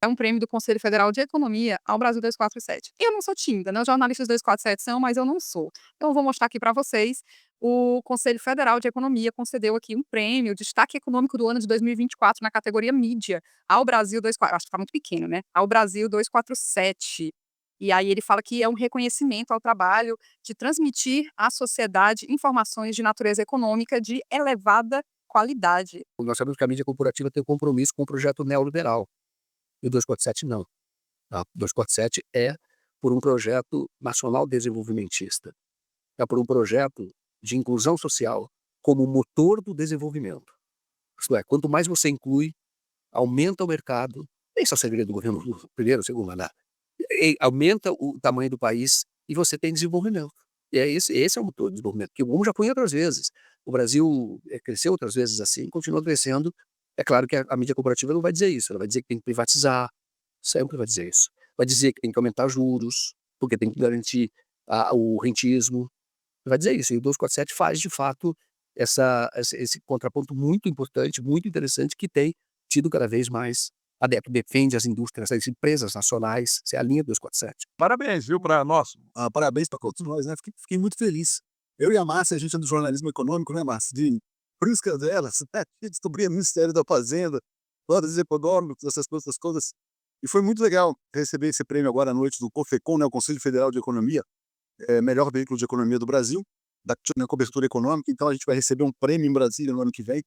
É um prêmio do Conselho Federal de Economia ao Brasil 247. Eu não sou tímida, né, os jornalistas 247 são, mas eu não sou. Então eu vou mostrar aqui para vocês, o Conselho Federal de Economia concedeu aqui um prêmio, destaque econômico do ano de 2024 na categoria mídia, ao Brasil 24, acho que tá muito pequeno, né, ao Brasil 247. E aí ele fala que é um reconhecimento ao trabalho de transmitir à sociedade informações de natureza econômica de elevada qualidade. Nós sabemos que a mídia corporativa tem um compromisso com o projeto neoliberal, e o 247 não. Tá? O 247 é por um projeto nacional desenvolvimentista, é por um projeto de inclusão social como motor do desenvolvimento. Isto é, quanto mais você inclui, aumenta o mercado, esse é o segredo do governo Lula, primeiro, segundo andar, aumenta o tamanho do país e você tem desenvolvimento. E é esse é o motor do desenvolvimento, que como já foi outras vezes. O Brasil cresceu outras vezes assim, continua crescendo. É claro que a mídia corporativa não vai dizer isso, ela vai dizer que tem que privatizar, sempre vai dizer isso. Vai dizer que tem que aumentar juros, porque tem que garantir o rentismo, vai dizer isso. E o 247 faz, de fato, esse contraponto muito importante, muito interessante, que tem tido cada vez mais adepto, defende as indústrias, as empresas nacionais, essa é a linha 247. Parabéns, viu, para nós. Parabéns para todos nós, né? Fiquei muito feliz. Eu e a Márcia, a gente é do jornalismo econômico, né, Márcia? De priscas delas, né? De descobrir o Ministério da Fazenda, planos econômicos, essas coisas todas. E foi muito legal receber esse prêmio agora à noite do COFECOM, né, o Conselho Federal de Economia, melhor veículo de economia do Brasil, da cobertura econômica. Então a gente vai receber um prêmio em Brasília no ano que vem.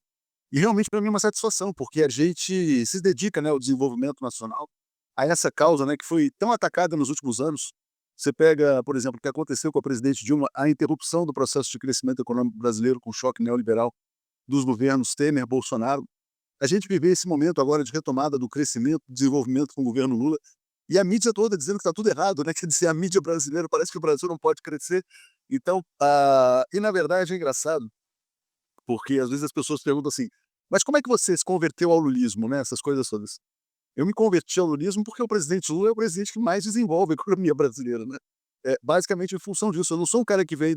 E realmente para mim é uma satisfação, porque a gente se dedica, né, ao desenvolvimento nacional, a essa causa, né, que foi tão atacada nos últimos anos. Você pega, por exemplo, o que aconteceu com a presidente Dilma, a interrupção do processo de crescimento econômico brasileiro com o choque neoliberal dos governos Temer, Bolsonaro. A gente vive esse momento agora de retomada do crescimento, do desenvolvimento com o governo Lula, e a mídia toda dizendo que está tudo errado, né? Quer dizer, a mídia brasileira parece que o Brasil não pode crescer. Então, e na verdade é engraçado, porque às vezes as pessoas perguntam assim, mas como é que você se converteu ao lulismo, né? Essas coisas todas. Eu me converti ao lulismo porque o presidente Lula é o presidente que mais desenvolve a economia brasileira, né? Basicamente em função disso. Eu não sou um cara que veio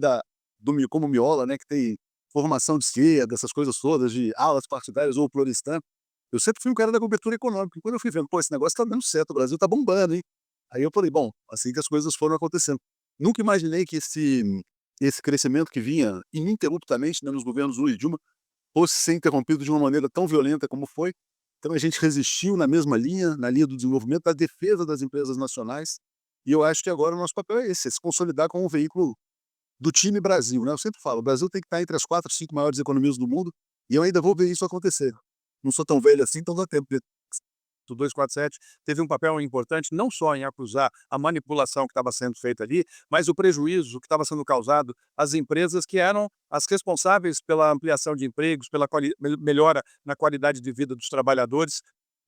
como Miola, né? Que tem formação de esquerda, essas coisas todas, de alas partidárias ou pluristã. Eu sempre fui um cara da cobertura econômica. E quando eu fui vendo, pô, esse negócio tá dando certo, o Brasil tá bombando, hein? Aí eu falei, bom, assim que as coisas foram acontecendo. Nunca imaginei que esse crescimento que vinha ininterruptamente, né, nos governos Lula e Dilma fosse ser interrompido de uma maneira tão violenta como foi. Então a gente resistiu na mesma linha, na linha do desenvolvimento, da defesa das empresas nacionais, e eu acho que agora o nosso papel é esse, é se consolidar como um veículo do time Brasil, né? Eu sempre falo, o Brasil tem que estar entre as 4, 5 maiores economias do mundo, e eu ainda vou ver isso acontecer. Não sou tão velho assim, então dá tempo de O 247 teve um papel importante não só em acusar a manipulação que estava sendo feita ali, mas o prejuízo que estava sendo causado às empresas que eram as responsáveis pela ampliação de empregos, pela melhora na qualidade de vida dos trabalhadores.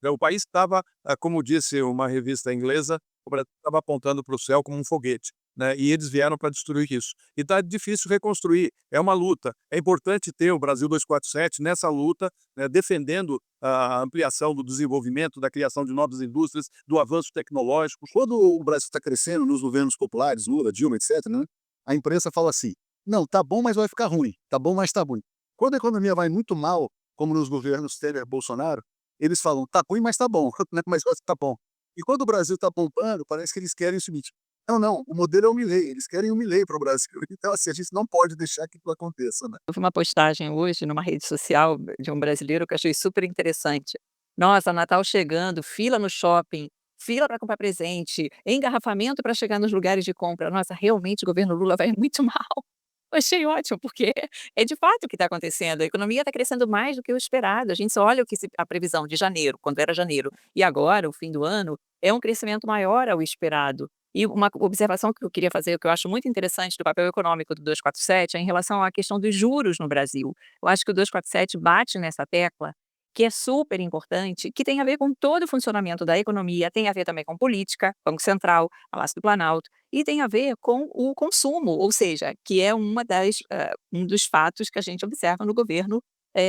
O país estava, como disse uma revista inglesa, o Brasil estava apontando para o céu como um foguete, né? E eles vieram para destruir isso. E está difícil reconstruir, é uma luta. É importante ter o Brasil 247 nessa luta, né, defendendo a ampliação do desenvolvimento, da criação de novas indústrias, do avanço tecnológico. Quando o Brasil está crescendo nos governos populares, Lula, Dilma, etc., né, a imprensa fala assim, não, tá bom, mas vai ficar ruim. Tá bom, mas tá ruim. Quando a economia vai muito mal, como nos governos Temer, Bolsonaro, eles falam, tá ruim, mas tá bom, né, mas tá bom. E quando o Brasil tá bombando, parece que eles querem o seguinte, não, o modelo é o Milei, eles querem o Milei para o Brasil. Então, assim, a gente não pode deixar que isso aconteça, né? Eu vi uma postagem hoje numa rede social de um brasileiro que eu achei super interessante. Nossa, Natal chegando, fila no shopping, fila para comprar presente, engarrafamento para chegar nos lugares de compra. Nossa, realmente o governo Lula vai muito mal. Eu achei ótimo, porque é de fato o que está acontecendo. A economia está crescendo mais do que o esperado. A gente só olha a previsão de janeiro, quando era janeiro, e agora, o fim do ano, é um crescimento maior ao esperado. E uma observação que eu queria fazer, que eu acho muito interessante do papel econômico do 247, é em relação à questão dos juros no Brasil. Eu acho que o 247 bate nessa tecla, que é super importante, que tem a ver com todo o funcionamento da economia, tem a ver também com política, Banco Central, Palácio do Planalto, e tem a ver com o consumo, ou seja, que é um dos fatos que a gente observa no governo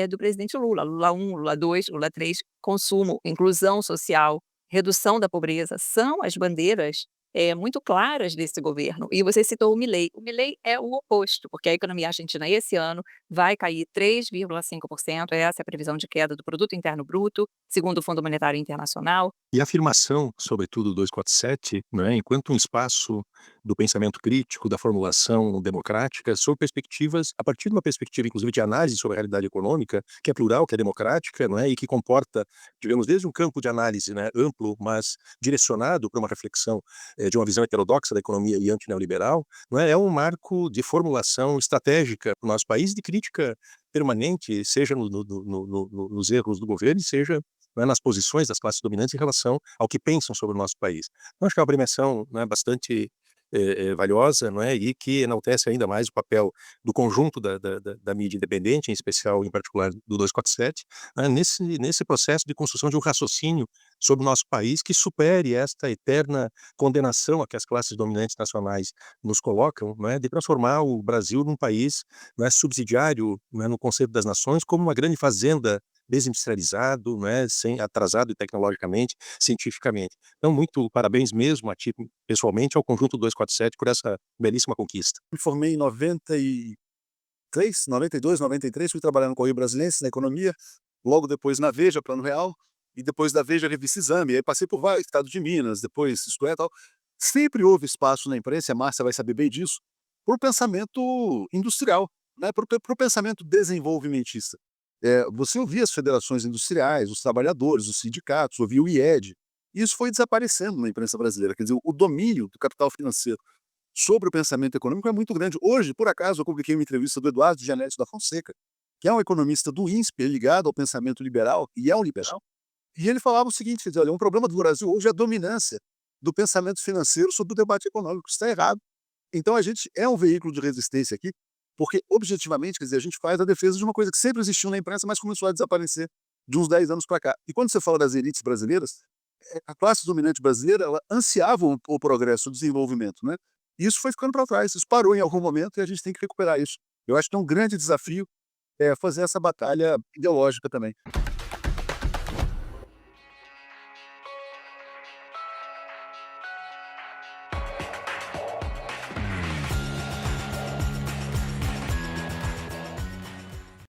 do presidente Lula. Lula 1, Lula 2, Lula 3, consumo, inclusão social, redução da pobreza, são as bandeiras muito claras desse governo. E você citou o Milei. O Milei é o oposto, porque a economia argentina esse ano vai cair 3,5%, essa é a previsão de queda do produto interno bruto, segundo o Fundo Monetário Internacional. E a afirmação, sobretudo 247, não é, enquanto um espaço do pensamento crítico, da formulação democrática, sob perspectivas, a partir de uma perspectiva, inclusive, de análise sobre a realidade econômica, que é plural, que é democrática, não é, e que comporta, digamos, desde um campo de análise, né, amplo, mas direcionado para uma reflexão de uma visão heterodoxa da economia e antineoliberal, não é, é um marco de formulação estratégica para o nosso país, de crítica permanente, seja nos erros do governo, seja, né, nas posições das classes dominantes em relação ao que pensam sobre o nosso país. Então, acho que é uma premiação, né, bastante valiosa, não é, e que enaltece ainda mais o papel do conjunto da mídia independente, em especial, em particular, do 247, né, nesse processo de construção de um raciocínio sobre o nosso país que supere esta eterna condenação a que as classes dominantes nacionais nos colocam, não é, de transformar o Brasil num país, não é, subsidiário, não é, no conceito das nações, como uma grande fazenda desindustrializado, não é, sem atrasado tecnologicamente, cientificamente. Então, muito parabéns mesmo a ti, pessoalmente, ao conjunto 247 por essa belíssima conquista. Me formei em 93, 92, 93, fui trabalhar no Correio Brasiliense, na economia, logo depois na Veja, Plano Real, e depois da Veja, Revista Exame. Aí passei por vários estados de Minas, depois Isto É, tal. Sempre houve espaço na imprensa, a Márcia vai saber bem disso, para o pensamento industrial, né, para o pensamento desenvolvimentista. Você ouvia as federações industriais, os trabalhadores, os sindicatos, ouvia o IED. E isso foi desaparecendo na imprensa brasileira. Quer dizer, o domínio do capital financeiro sobre o pensamento econômico é muito grande. Hoje, por acaso, eu publiquei uma entrevista do Eduardo Gianetti da Fonseca, que é um economista do INSPER, ligado ao pensamento liberal, e é um liberal, e ele falava o seguinte, quer dizer, olha, um problema do Brasil hoje é a dominância do pensamento financeiro sobre o debate econômico. Isso está errado. Então a gente é um veículo de resistência aqui, porque objetivamente, quer dizer, a gente faz a defesa de uma coisa que sempre existiu na imprensa, mas começou a desaparecer de uns 10 anos para cá. E quando você fala das elites brasileiras, a classe dominante brasileira, ela ansiava o progresso, o desenvolvimento, né? E isso foi ficando para trás, isso parou em algum momento e a gente tem que recuperar isso. Eu acho que é um grande desafio fazer essa batalha ideológica também.